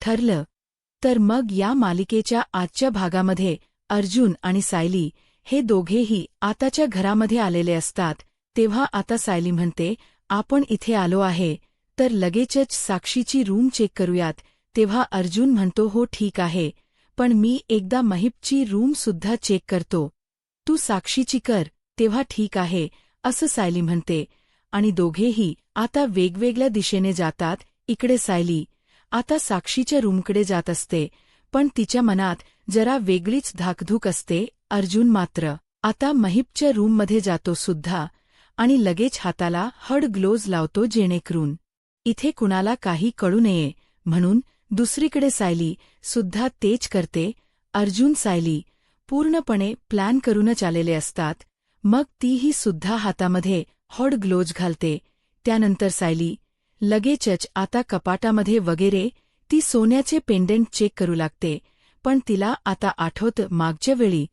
ठरलं. तर मग या मालिकेच्या आजच्या भागामध्ये अर्जुन आणि सायली हे दोघेही आताच्या घरामध्ये आलेले असतात. तेव्हा आता सायली म्हणते, आपण इथे आलो आहे तर लगेचच साक्षीची रूम चेक करूयात. तेव्हा अर्जुन म्हणतो, हो ठीक आहे, पण मी एकदा महिपची रूम सुद्धा चेक करतो, तू साक्षीची कर. तेव्हा ठीक आहे असं सायली म्हणते आणि दोघेही आता वेगवेगळ्या दिशेने जातात. इकडे सायली आता साक्षीच्या रूमकडे जात असते, पण तिच्या मनात जरा वेगळीच धाकधूक असते. अर्जुन मात्र आता महिपच्या रूममध्ये जातो सुद्धा आणि लगेच हाताला हड ग्लोव्ज लावतो जेणेकरून इथे कुणाला काही कळू नये म्हणून. दुसरीकडे सायली सुद्धा तेच करते. अर्जुन सायली पूर्णपणे प्लॅन करूनच आलेले असतात. मग तीही सुद्धा हातामध्ये हॉट ग्लोव्ज घालते. त्यानंतर सायली लगेचच आता कपाटामध्ये वगैरे ती सोन्याचे पेंडंट चेक करू लागते. पण तिला आता आठवतं मागच्या वेळी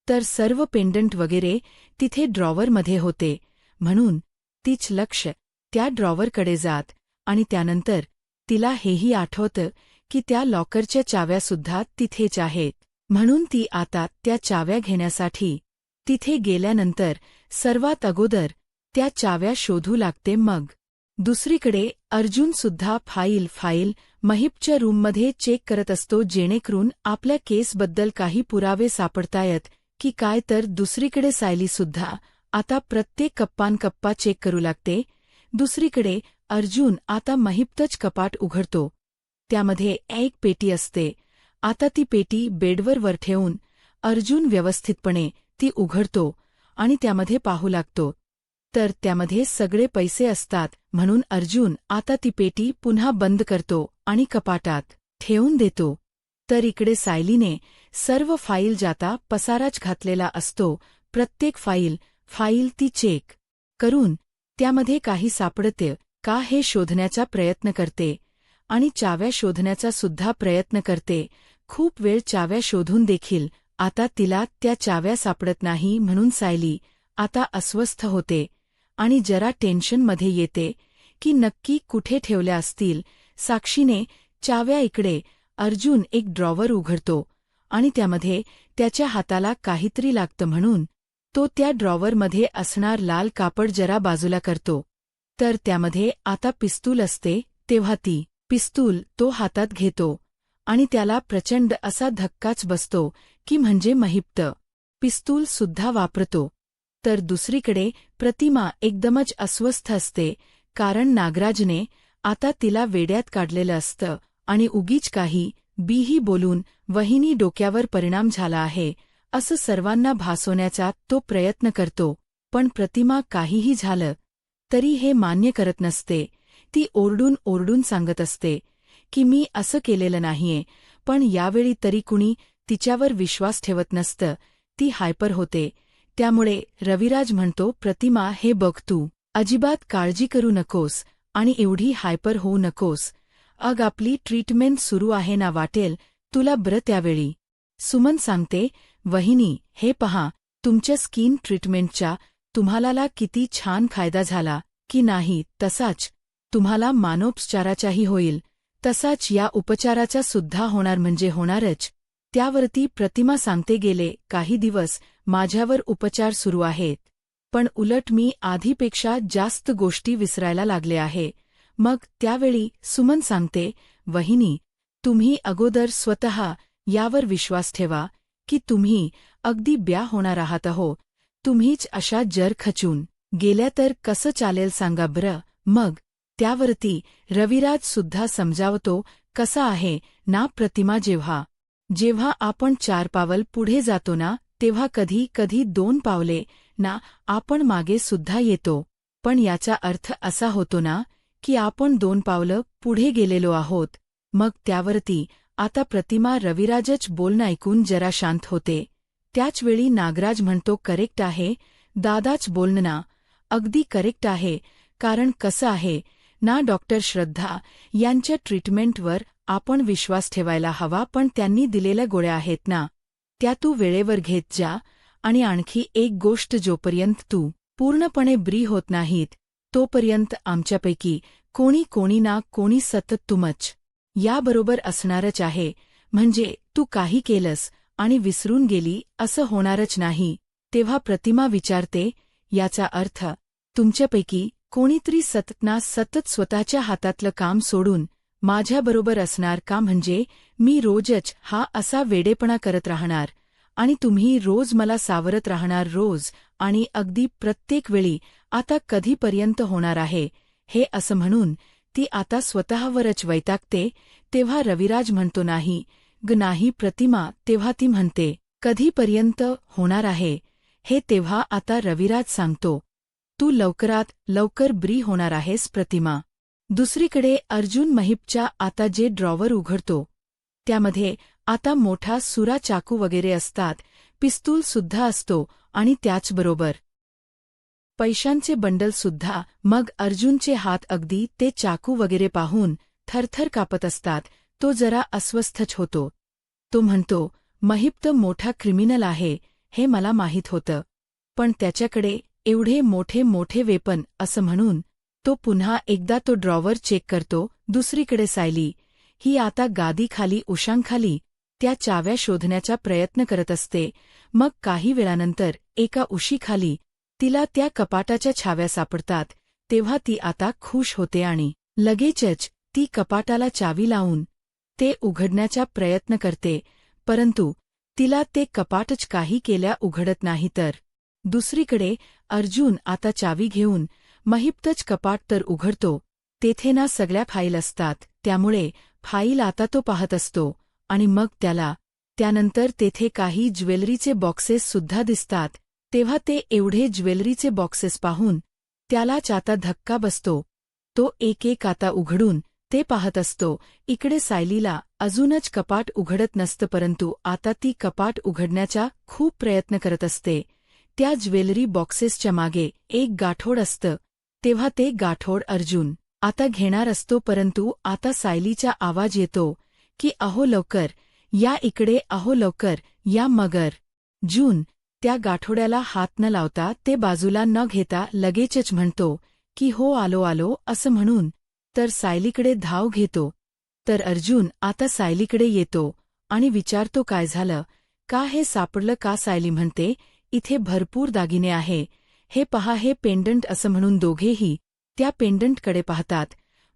तर सर्व पेंडंट वगैरे तिथे ड्रॉवरमध्ये होते, म्हणून तीच लक्ष त्या ड्रॉवरकडे जात आणि त्यानंतर तिला हेही आठवतं की त्या लॉकरच्या चाव्यासुद्धा तिथेच आहेत, म्हणून ती आता त्या चाव्या घेण्यासाठी तिथे गेल्यानंतर सर्वात अगोदर त्या चाव्या शोधू लागते. मग दुसरीकडे अर्जुनसुद्धा फाईल महिपच्या रूममध्ये चेक करत असतो जेणेकरून आपल्या केसबद्दल काही पुरावे सापडतायत की काय. तर दुसरीकडे सायलीसुद्धा आता प्रत्येक कप्पा चेक करू लागते. दुसरीकडे अर्जुन आता महिपतच कपाट उघडतो. त्यामध्ये एक पेटी असते. आता ती पेटी बेडवर वर ठेवून अर्जुन व्यवस्थितपणे ती उघडतो आणि त्यामध्ये पाहू लागतो. तर त्यामध्ये सगळे पैसे असतात, म्हणून अर्जुन आता ती पेटी पुन्हा बंद करतो आणि कपाटात ठेवून देतो. तर इकडे सायलीने सर्व फाईल जाता पसाराच घातलेला असतो. प्रत्येक फाईल ती चेक करून त्यामध्ये काही सापडते का हे शोधण्याचा प्रयत्न करते आणि चाव्या शोधण्याचा सुद्धा प्रयत्न करते. खूप वेळ चाव्या शोधून देखील आता तिला त्या चाव्या सापडत नाही, म्हणून सायली आता अस्वस्थ होते आणि जरा टेन्शनमध्ये येते की नक्की कुठे ठेवल्या असतील. साक्षीने चाव्या इकडे अर्जुन एक ड्रॉवर उघडतो आणि त्यामध्ये त्याच्या हाताला काहीतरी लागतं, म्हणून तो त्या ड्रॉवरमध्ये असणार लाल कापड जरा बाजूला करतो. तर त्यामध्ये आता पिस्तूल असते. तेव्हा ती पिस्तूल तो हातात घेतो आणि त्याला प्रचंड असा धक्काच बसतो की म्हणजे महिप्त पिस्तूल सुद्धा वापरतो. तर दुसरीकडे प्रतिमा एकदमच अस्वस्थ असते, कारण नागराजने आता तिला वेड्यात काढलेलं असतं आणि उगीच काही बीही बोलून वहिनी डोक्यावर परिणाम झाला आहे असं सर्वांना भासवण्याचा तो प्रयत्न करतो. पण प्रतिमा काहीही झालं तरी हे मान्य करत नसते. ती ओरडून सांगत असते की मी असं केलेलं नाहीये, पण यावेळी तरी कुणी तिच्यावर विश्वास ठेवत नसतं. ती हायपर होते. त्यामुळे रविराज म्हणतो, प्रतिमा हे बघ, तू अजिबात काळजी करू नकोस आणि एवढी हायपर होऊ नकोस. आपली ट्रीटमेंट सुरू आहे ना, वाटेल तुला बरं त्यावेळी. सुमन सांगते, वहिनी हे पहा, तुमच्या स्किन ट्रीटमेंटच्या तुम्हाला किती छान फायदा झाला की नाही, तसाच तुम्हाला मानोपचाराचाही होईल. तसाच या उपचाराचा सुद्धा होणार, म्हणजे होणारच. त्यावरती प्रतिमा सांगते, गेले काही दिवस माझ्यावर उपचार सुरू आहेत, पण उलट मी आधीपेक्षा जास्त गोष्टी विसरायला लागले आहे. मग त्यावेळी सुमन सांगते, वहिनी तुम्ही अगोदर स्वतः यावर विश्वास ठेवा की तुम्ही अगदी ब्या होणार आहात. हो, तुम्हीच अशा जर खचून गेल्या तर कसं चालेल सांगा बरं. मग त्यावरती रविराज सुद्धा समजावतो, कसा आहे ना प्रतिमा, जेव्हा आपण 4 पावल पुढे जातो ना, तेव्हा कधी 2 पावले ना आपण मागे सुद्धा येतो. पण याचा अर्थ असा होतो ना की आपण 2 पावलं पुढे गेलेलो आहोत. मग त्यावरती आता प्रतिमा रविराजच बोलणं ऐकून जरा शांत होते. त्याचवेळी नागराज म्हणतो, करेक्ट आहे दादाच बोलणं ना, अगदी करेक्ट आहे. कारण कसं आहे ना डॉक्टर श्रद्धा यांच्या ट्रीटमेंटवर आपण विश्वास ठेवायला हवा, पण त्यांनी दिलेल्या गोळ्या आहेत ना, त्या तू वेळेवर घेत जा. आणि आणखी एक गोष्ट, जोपर्यंत तू पूर्णपणे बरी होत नाहीत तोपर्यंत आमच्यापैकी कोणी ना कोणी सतत तुमच याबरोबर असणारच आहे, म्हणजे तू काही केलंस आणि विसरून गेली असं होणारच नाही. तेव्हा प्रतिमा विचारते, याचा अर्थ तुमच्यापैकी कोणीतरी सतत स्वतःच्या हातातलं काम सोडून माझ्याबरोबर असणार का? म्हणजे मी रोजच हा असा वेडेपणा करत राहणार आणि तुम्ही रोज मला सावरत राहणार, रोज आणि अगदी प्रत्येक वेळी. आता कधीपर्यंत होणार आहे हे? असं म्हणून ती आता स्वतःवरच वैतागते. तेव्हा रविराज म्हणतो, नाही ग नाही प्रतिमा. तेव्हा ती म्हणते, कधीपर्यंत होणार आहे हे? तेव्हा आता रविराज सांगतो, तू लवकरात लवकर ब्री होणार आहेस प्रतिमा. दुसरीकडे अर्जुन महिपच्या आता जे ड्रॉवर उघडतो त्यामध्ये आता मोठा सुरा चाकू वगैरे असतात, पिस्तूल सुद्धा असतो आणि त्याचबरोबर पैशांचे बंडल सुद्धा. मग अर्जुनचे हात अगदी ते चाकू वगैरे पाहून थरथर कापत असतात. तो जरा अस्वस्थच होतो. तो म्हणतो, महिप तर मोठा क्रिमिनल आहे हे मला माहीत होतं, पण त्याच्याकडे एवढे मोठे मोठे वेपन. असं म्हणून तो पुन्हा एकदा तो ड्रॉवर चेक करतो. दुसरीकडे सायली ही आता गादीखाली उशांखाली त्या चाव्या शोधण्याचा प्रयत्न करत असते. मग काही वेळानंतर एका उशीखाली तिला त्या कपाटाच्या छाव्या सापडतात. तेव्हा ती आता खुश होते आणि लगेचच ती कपाटाला चावी लावून ते उघडण्याचा प्रयत्न करते, परंतु तिला ते कपाटच काही केल्या उघडत नाही. तर दुसरीकडे अर्जुन आता चावी घेऊन महिपतच कपाट तर उघडतो. तेथे ना सगळ्या फाईल असतात, त्यामुळे फाईल आता तो पाहत असतो आणि मग त्यानंतर तेथे काही ज्वेलरीचे बॉक्सेस सुद्धा दिसतात. तेव्हा ते एवढे ज्वेलरीचे बॉक्सेस पाहून त्यालाच आता धक्का बसतो. तो एक एक आता उघडून ते पाहत असतो. इकडे सायलीला अजूनच कपाट उघडत नसतं, परंतु आता ती कपाट उघडण्याचा खूप प्रयत्न करत असते. त्या ज्वेलरी बॉक्सेसच्या मागे एक गाठोड असतं. तेव्हा ते गाठोड अर्जुन आता घेणार असतो, परंतु आता सायलीचा आवाज येतो की अहो लवकर या इकडे, अहो लवकर या. मगर जून त्या गाठोड्याला हात न लावता ते बाजूला न घेता लगेचच म्हणतो की हो आलो आलो. असं म्हणून तर सायलीकडे धाव घेतो. तर अर्जुन आता सायलीकडे येतो आणि विचारतो, काय झालं का? हे सापडलं का? सायली म्हणते, इथे भरपूर दागिने आहे, हे पहा हे पेंडंट. असं म्हणून दोघेही त्या पेंडंटकडे पाहतात,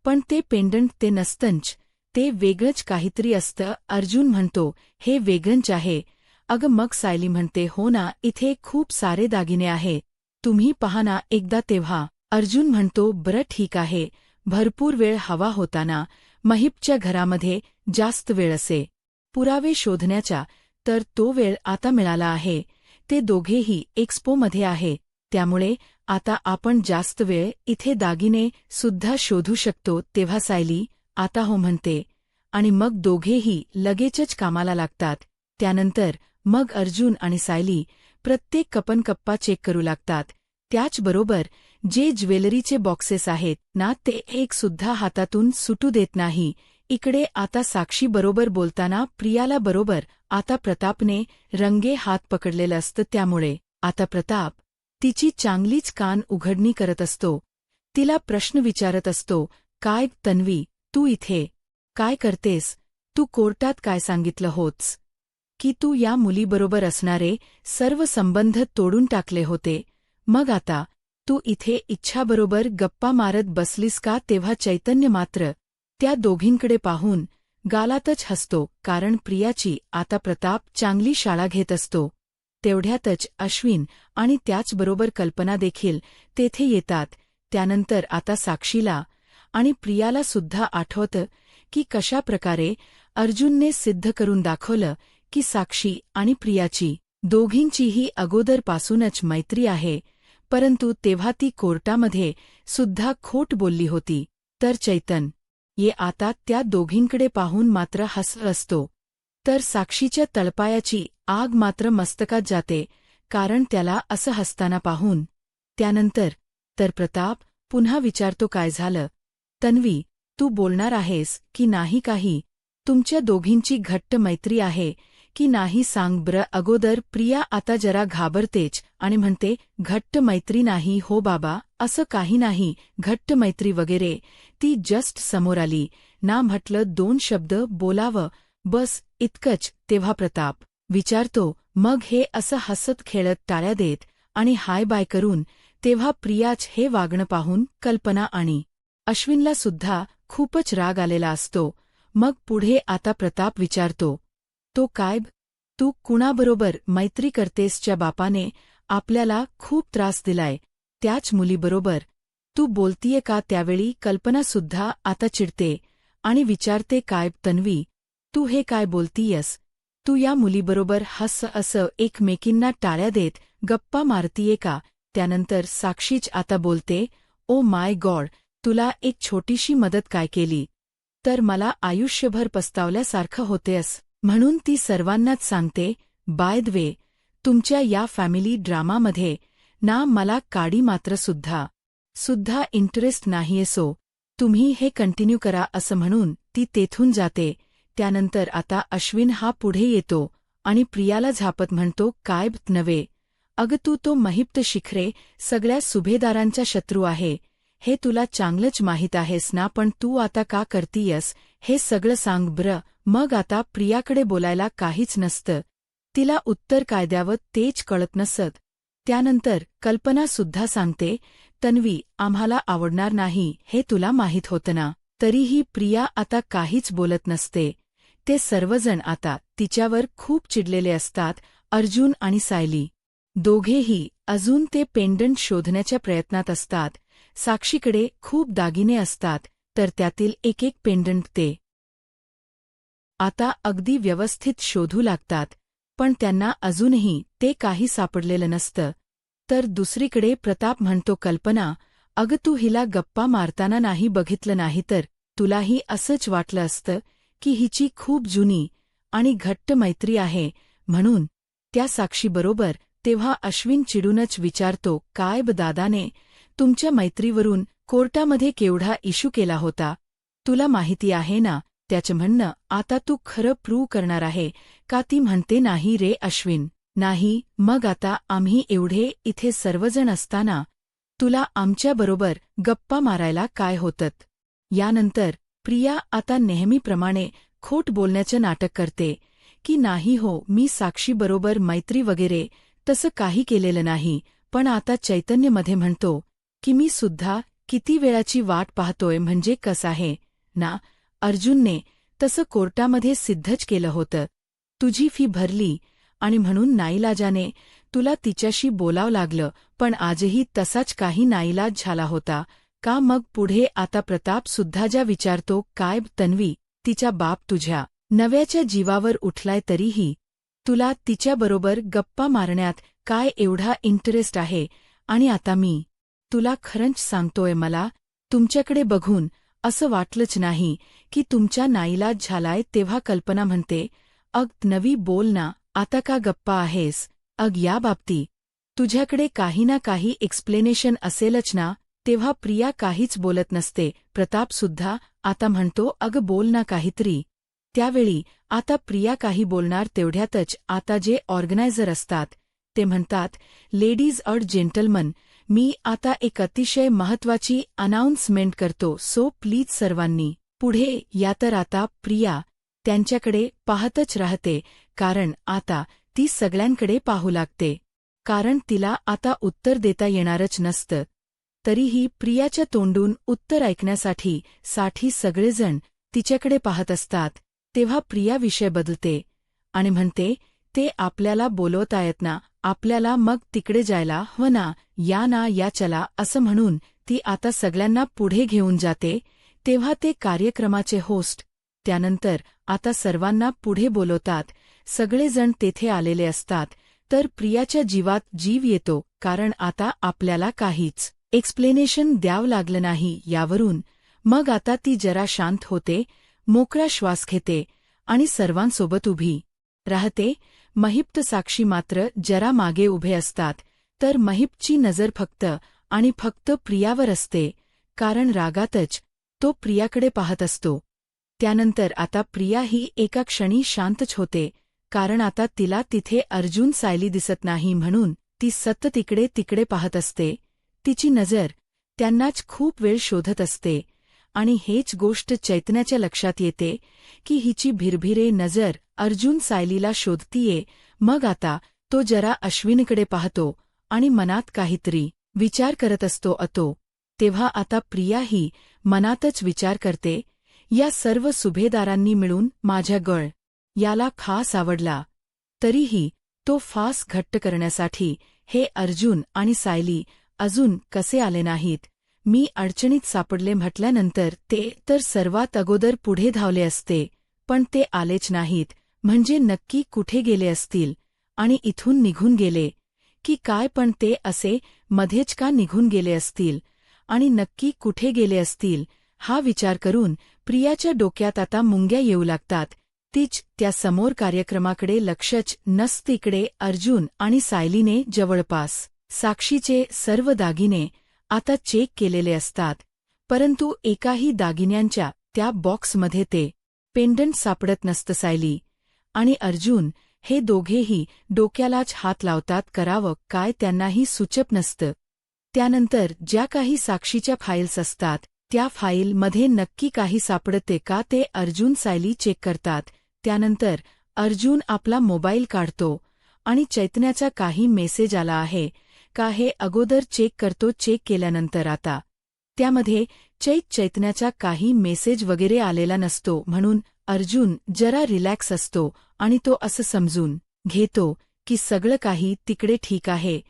पण ते पेंडंट ते नसतंच, ते वेगळंच काहीतरी असतं. अर्जुन म्हणतो, हे वेगळंच आहे अगं. मग सायली म्हणते, हो ना, इथे खूप सारे दागिने आहे, तुम्ही पहा ना एकदा. तेव्हा अर्जुन म्हणतो, बरं ठीक आहे. भरपूर वेळ हवा होता ना महिपच्या घरामध्ये, जास्त वेळ असे पुरावे शोधण्याचा, तर तो वेळ आता मिळाला आहे. ते दोघेही एक्स्पोमध्ये आहे, त्यामुळे आता आपण जास्त वेळ इथे दागिने सुद्धा शोधू शकतो. तेव्हा सायली आता हो म्हणते आणि मग दोघेही लगेचच कामाला लागतात. त्यानंतर मग अर्जुन आणि सायली प्रत्येक कप्पा चेक करू लागतात. त्याचबरोबर जे ज्वेलरीचे बॉक्सेस आहेत ना, ते एक सुद्धा हातातून सुटू देत नाही. इकडे आता साक्षी बरोबर बोलताना प्रियाला बरोबर आता प्रतापने रंगे हात पकडलेलं असतं, त्यामुळे आता प्रताप तिची चांगलीच कान उघडणी करत असतो. तिला प्रश्न विचारत असतो, काय तन्वी, तू इथे काय करतेस? तू कोर्टात काय सांगितलं होतस की तू या मुलीबरोबर असणारे सर्व संबंध तोडून टाकले होते, मग आता तू इथे इच्छाबरोबर गप्पा मारत बसलीस का? तेव्हा चैतन्य मात्र त्या दोघींकडे पाहून गालातच हसतो, कारण प्रियाची आता प्रताप चांगली शाळा घेत असतो. तेवढ्यातच अश्विन आणि त्याचबरोबर कल्पना देखील तेथे येतात. त्यानंतर आता साक्षीला आणि प्रियाला सुद्धा आठवतं की कशाप्रकारे अर्जुनने सिद्ध करून दाखवलं की साक्षी आणि प्रियाची दोघींचीही अगोदरपासूनच मैत्री आहे, परंतु तेव्हा ती कोर्टामध्ये सुद्धा खोट बोलली होती. तर ये आता त्या दोघींकडे पाहून मात्र हसत असतो. तर साक्षीच्या तळपायाची आग मात्र मस्तकात जाते, कारण त्याला असं हसताना पाहून. त्यानंतर तर प्रताप पुन्हा विचारतो, काय झालं तन्वी, तू बोलणार आहेस की नाही? काही तुमच्या दोघींची घट्ट मैत्री आहे की नाही सांग ब्र. अगोदर प्रिया आता जरा घाबरतेच आणि म्हणते, घट्ट मैत्री नाही हो बाबा, असं काही नाही, घट्ट मैत्री वगैरे. ती जस्ट समोर आली, ना म्हटलं 2 शब्द बोलावं, बस इतकंच. तेव्हा प्रताप विचारतो, मग हे असं हसत खेळत टाळ्या देत आणि हाय बाय करून. तेव्हा प्रियाच हे वागणं पाहून कल्पना आणि अश्विनला सुद्धा खूपच राग आलेला असतो. मग पुढे आता प्रताप विचारतो, तो काय तू कुणाबरोबर मैत्री करतेसच्या बापाने आपल्याला खूप त्रास दिलाय, त्याच मुलीबरोबर तू बोलतीये का. त्यावेळी कल्पनासुद्धा आता चिडते आणि विचारते, काय तन्वी, तू हे काय बोलतीयस. तू या मुलीबरोबर असं एकमेकींना टाळ्या देत गप्पा मारतीये का. त्यानंतर साक्षीच आता बोलते, ओ माय गॉड, तुला एक छोटीशी मदत काय केली तर मला आयुष्यभर पस्तावल्यासारखं होतेस. म्हणून ती सर्वांनाच सांगते, बाय द वे, तुमच्या या फॅमिली ड्रामामध्ये ना मला काडी मात्र सुद्धा इंटरेस्ट नाहीये, सो तुम्ही हे कंटिन्यू करा. असं म्हणून ती तेथून जाते. त्यानंतर आता अश्विन हा पुढे येतो आणि प्रियाला झापत म्हणतो, काय नव्हे, अगं तू तो महिप्त शिखरे सगळ्या सुभेदारांचा शत्रू आहे, हे तुला चांगलंच माहीत आहेस ना. पण तू आता का करतीयस हे सगळं सांग ब्र. मग आता प्रियाकडे बोलायला काहीच नसतं, तिला उत्तर काय द्यावं तेच कळत नसत. त्यानंतर कल्पना सुद्धा सांगते, तन्वी, आम्हाला आवडणार नाही हे तुला माहीत होतं ना. तरीही प्रिया आता काहीच बोलत नसते. ते सर्वजण आता तिच्यावर खूप चिडलेले असतात. अर्जुन आणि सायली दोघेही अजून ते पेंडंट शोधण्याच्या प्रयत्नात असतात. साक्षीकडे खूप दागिने असतात, तर त्यातील एक पेंडंट ते आता अगदी व्यवस्थित शोधू लागतात, पण त्यांना अजूनही ते काही सापडलेलं नसतं. तर दुसरीकडे प्रताप म्हणतो, कल्पना, अगं तू हिला गप्पा मारताना नाही बघितलं नाही तर तुलाही असंच वाटलं असतं की हिची खूप जुनी आणि घट्ट मैत्री आहे म्हणून त्या साक्षीबरोबर. तेव्हा अश्विन चिडूनच विचारतो, काय दादाने तुमच्या मैत्रीवरून कोर्टामध्ये केवढा इश्यू केला होता, तुला माहिती आहे ना. त्याचं म्हणणं, आता तू खरं प्रूव्ह करणार आहे का. ती म्हणते, नाही रे अश्विन, नाही. मग आता आम्ही एवढे इथे सर्वजण असताना तुला आमच्याबरोबर गप्पा मारायला काय होतं. यानंतर प्रिया आता नेहमीप्रमाणे खोट बोलण्याचं नाटक करते की नाही हो, मी साक्षीबरोबर मैत्री वगैरे तसं काही केलेलं नाही. पण आता चैतन्यमध्ये म्हणतो की मी सुद्धा किती वेळाची वाट पाहतोय. म्हणजे कसं आहे ना, अर्जुनने तसं कोर्टामध्ये सिद्धच केलं होतं. तुझी फी भरली आणि म्हणून नाईलाजाने तुला तिच्याशी बोलावं लागलं, पण आजही तसाच काही नाईलाज झाला होता का. मग पुढे आता प्रताप सुद्धा ज्या विचारतो, काय तन्वी, तिचा बाप तुझ्या नव्याच्या जीवावर उठलाय तरीही तुला तिच्याबरोबर गप्पा मारण्यात काय एवढा इंटरेस्ट आहे. आणि आता मी तुला खरंच सांगतोय, मला तुमच्याकडे बघून असं वाटलंच नाही की तुमच्या नाईलाज झालाय. तेव्हा कल्पना म्हणते, अग नवी बोल ना, आता का गप्पा आहेस. अग या बाबती तुझ्याकडे काही ना काही एक्सप्लेनेशन असेलच ना. तेव्हा प्रिया काहीच बोलत नसते. प्रतापसुद्धा आता म्हणतो, अग बोल ना काहीतरी. त्यावेळी आता प्रिया काही बोलणार तेवढ्यातच आता जे ऑर्गनायझर असतात ते म्हणतात, लेडीज अँड जेंटलमन, मी आता एक अतिशय महत्वाची अनाउन्समेंट करतो, सो प्लीज सर्वांनी पुढे या. तर आता प्रिया त्यांच्याकडे पाहतच राहते, कारण आता ती सगळ्यांकडे पाहू लागते, कारण तिला आता उत्तर देता येणारच नसतं. तरीही प्रियाच्या तोंडून उत्तर ऐकण्यासाठी सगळेजण तिच्याकडे पाहत असतात. तेव्हा प्रिया विषय बदलते आणि म्हणते, ते आपल्याला बोलवतायत ना आपल्याला, मग तिकडे जायला हवं ना. या ना, या चला. असं म्हणून ती आता सगळ्यांना पुढे घेऊन जाते. तेव्हा ते कार्यक्रमाचे होस्ट त्यानंतर आता सर्वांना पुढे बोलवतात. सगळेजण तेथे आलेले असतात. तर प्रियाच्या जीवात जीव येतो, कारण आता आपल्याला काहीच एक्सप्लेनेशन द्यावं लागलं नाही यावरून. मग आता ती जरा शांत होते, मोकळा श्वास घेते आणि सर्वांसोबत उभी राहते. महिप्त साक्षी मात्र जरा मागे उभे असतात. तर महिप्तची नजर फक्त प्रियावर असते, कारण रागातच तो प्रियाकडे पाहत असतो. त्यानंतर आता प्रिया ही एका क्षणी शांतच होते, कारण आता तिला तिथे अर्जुन सायली दिसत नाही म्हणून ती सतत तिकडे पाहत असते. तिची नजर त्यांनाच खूप वेळ शोधत असते आणि हेच गोष्ट चैतन्याच्या लक्षात येते की हिची भिरभिरे नजर अर्जुन सायलीला शोधतीये. मग आता तो जरा अश्विनकडे पाहतो आणि मनात काहीतरी विचार करत असतो. तेव्हा आता प्रियाही मनातच विचार करते, या सर्व सुभेदारांनी मिळून माझ्या गळ याला खास आवडला, तरीही तो फास घट्ट करण्यासाठी हे अर्जुन आणि सायली अजून कसे आले नाहीत. मी अडचणीत सापडले म्हटल्यानंतर ते तर सर्वात अगोदर पुढे धावले असते, पण ते आलेच नाहीत. म्हणजे नक्की कुठे गेले असतील आणि इथून निघून गेले की काय? पण ते असे मध्येच का निघून गेले असतील आणि नक्की कुठे गेले असतील हा विचार करून प्रियाच्या डोक्यात आता मुंग्या येऊ लागतात. तीच त्या समोर कार्यक्रमाकडे लक्षच नसतीकडे अर्जुन आणि सायलीने जवळपास साक्षीचे सर्व दागिने आता चेक केलेले असतात, परंतु एकाही दागिन्यांच्या त्या बॉक्समध्ये ते पेंडंट सापडत नसतं. सायली आणि अर्जुन हे दोघेही डोक्यालाच हात लावतात. करावं काय त्यांनाही सुचत नसतं. त्यानंतर ज्या काही साक्षीच्या फाईल्स असतात त्या फाईलमध्ये नक्की काही सापडते का ते अर्जुन सायली चेक करतात. त्यानंतर अर्जुन आपला मोबाईल काढतो आणि चैतन्याचा काही मेसेज आला आहे का हे अगोदर चेक करतो. चेक केल्यानंतर आता त्यामध्ये चैतन्याचा काही मेसेज वगैरे आलेला नसतो, म्हणून अर्जुन जरा रिलॅक्स असतो आणि तो असं समजून घेतो की सगळं काही तिकडे ठीक आहे.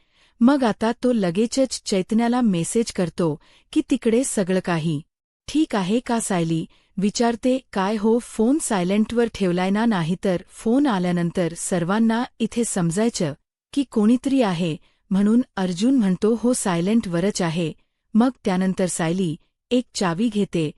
मग आता तो लगेचच चैतन्याला मेसेज करतो की तिकडे सगळं काही ठीक आहे का? सायली विचारते, काय हो, फोन सायलेंटवर ठेवलाय ना? नाहीतर फोन आल्यानंतर सर्वांना इथे समजायचं की कोणीतरी आहे. म्हणून अर्जुन म्हणतो, हो सायलेंटवरच आहे. मग त्यानंतर सायली एक चावी घेते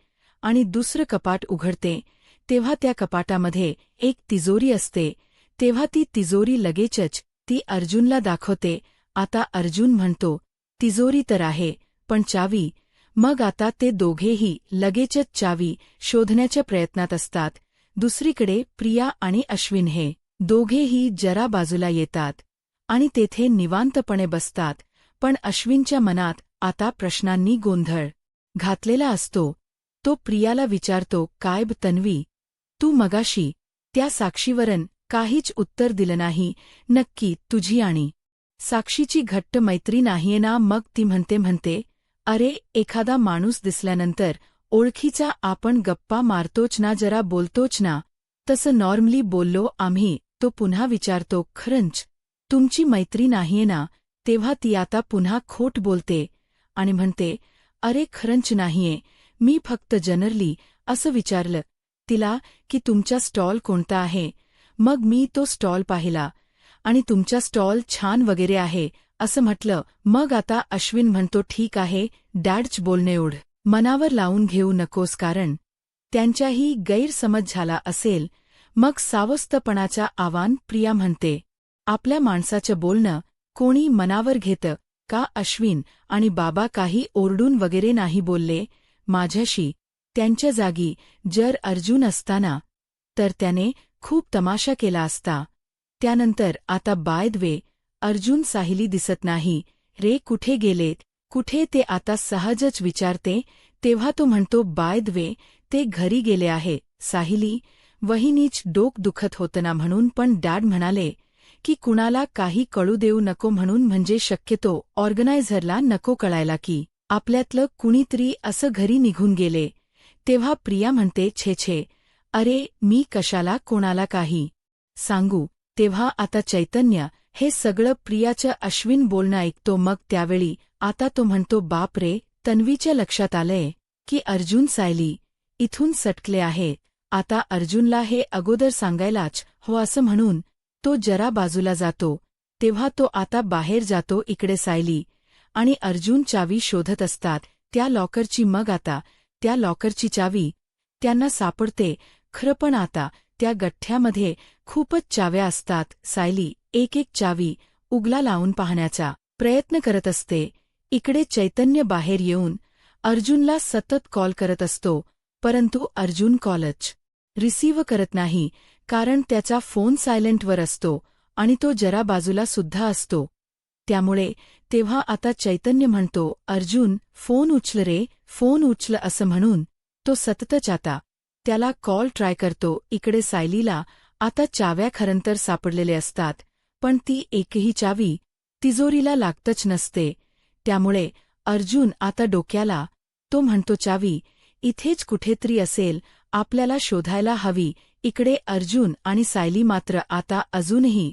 आणि दुसरं कपाट उघडते. तेव्हा त्या कपाटामध्ये एक तिजोरी असते. तेव्हा ती तिजोरी लगेचच ती अर्जुनला दाखवते. आता अर्जुन म्हणतो, तिजोरी तर आहे, पण चावी? मग आता ते दोघेही लगेचच चावी शोधण्याच्या प्रयत्नात असतात. दुसरीकडे प्रिया आणि अश्विन हे दोघेही जरा बाजूला येतात आणि तेथे निवांतपणे बसतात. पण अश्विनच्या मनात आता प्रश्नांनी गोंधळ घातलेला असतो. तो प्रियाला विचारतो, काय तन्वी, तू मगाशी त्या साक्षीवरून काहीच उत्तर दिलं नाही. नक्की तुझी आणि साक्षीची घट्ट मैत्री नाहीये ना? मग ती म्हणते, अरे एखादा माणूस दिसल्यानंतर ओळखीचा आपण गप्पा मारतोच ना, जरा बोलतोच ना, तसं नॉर्मली बोललो आम्ही. तो पुन्हा विचारतो, खरंच तुमची मैत्री नाहीये ना? तेव्हा ती आता पुन्हा खोट बोलते आणि म्हणते, अरे खरंच नाहीये, मी फक्त जनरली असं विचारलं तिला की तुमचा स्टॉल कोणता आहे. मग मी तो स्टॉल पाहिला आणि तुमचा स्टॉल छान वगैरे आहे असं म्हटलं. मग आता अश्विन म्हणतो, ठीक आहे डॅडच बोलणेओढ मनावर लावून घेऊ नकोस, कारण त्यांच्याही गैरसमज झाला असेल. मग सावस्तपणाचा आवाहन प्रिया म्हणते, आपल्या माणसाचं बोलणं कोणी मनावर घेतं का? अश्विन आणि बाबा काही ओरडून वगैरे नाही बोलले माझ्याशी. त्यांच्या जागी जर अर्जुन असताना तर त्याने खूप तमाशा केला असता. त्यानंतर आता by the way Arjun Sayali दिसत नाही रे, कुठे गेलेत कुठे ते आता सहजच विचारते. तेव्हा तो म्हणतो, बाय द वे ते घरी गेले आहे. सायली वहिनीच डोक दुखत होतं ना म्हणून, पण डॅड म्हणाले की कुणाला काही कळू देऊ नको म्हणून, म्हणजे शक्यतो ऑर्गनायझरला नको कळायला की आपल्यातलं कुणीतरी असं घरी निघून गेले. तेव्हा प्रिया म्हणते, छे अरे मी कशाला कोणाला काही सांगू. तेव्हा आता चैतन्य हे सगळं प्रियाचं अश्विन बोलणं ऐकतो. मग त्यावेळी आता तो म्हणतो, बाप रे, तन्वीच्या लक्षात आलंय की अर्जुन सायली इथून सटकले आहे. आता अर्जुनला हे अगोदर सांगायलाच हो असं म्हणून तो जरा बाजूला जातो. तेव्हा तो आता बाहेर जातो. इकडे सायली आणि अर्जुन चावी शोधत असतात त्या लॉकरची. मग आता त्या लॉकरची चावी त्यांना सापडते. खरं पण आता त्या गठ्ठ्यामध्ये खूपच चाव्या असतात. सायली एक चावी उगला लावून पाहण्याचा प्रयत्न करत असते. इकडे चैतन्य बाहेर येऊन अर्जुनला सतत कॉल करत असतो, परंतु अर्जुन कॉलच रिसीव्ह करत नाही, कारण त्याचा फोन सायलेंटवर असतो आणि तो जरा बाजूला सुद्धा असतो. त्यामुळे तेव्हा आता चैतन्य म्हणतो, अर्जुन फोन उचल रे, फोन उचल असं म्हणून तो सततच आता त्याला कॉल ट्राय करतो. इकडे सायलीला आता चाव्या खरंतर सापडलेले असतात, पण ती एकही चावी तिजोरीला लागतच नसते. त्यामुळे अर्जुन आता डोक्याला तो म्हणतो चावी इथेच कुठेतरी असेल, आपल्याला शोधायला हवी. इकडे अर्जुन आणि सायली मात्र आता अजूनही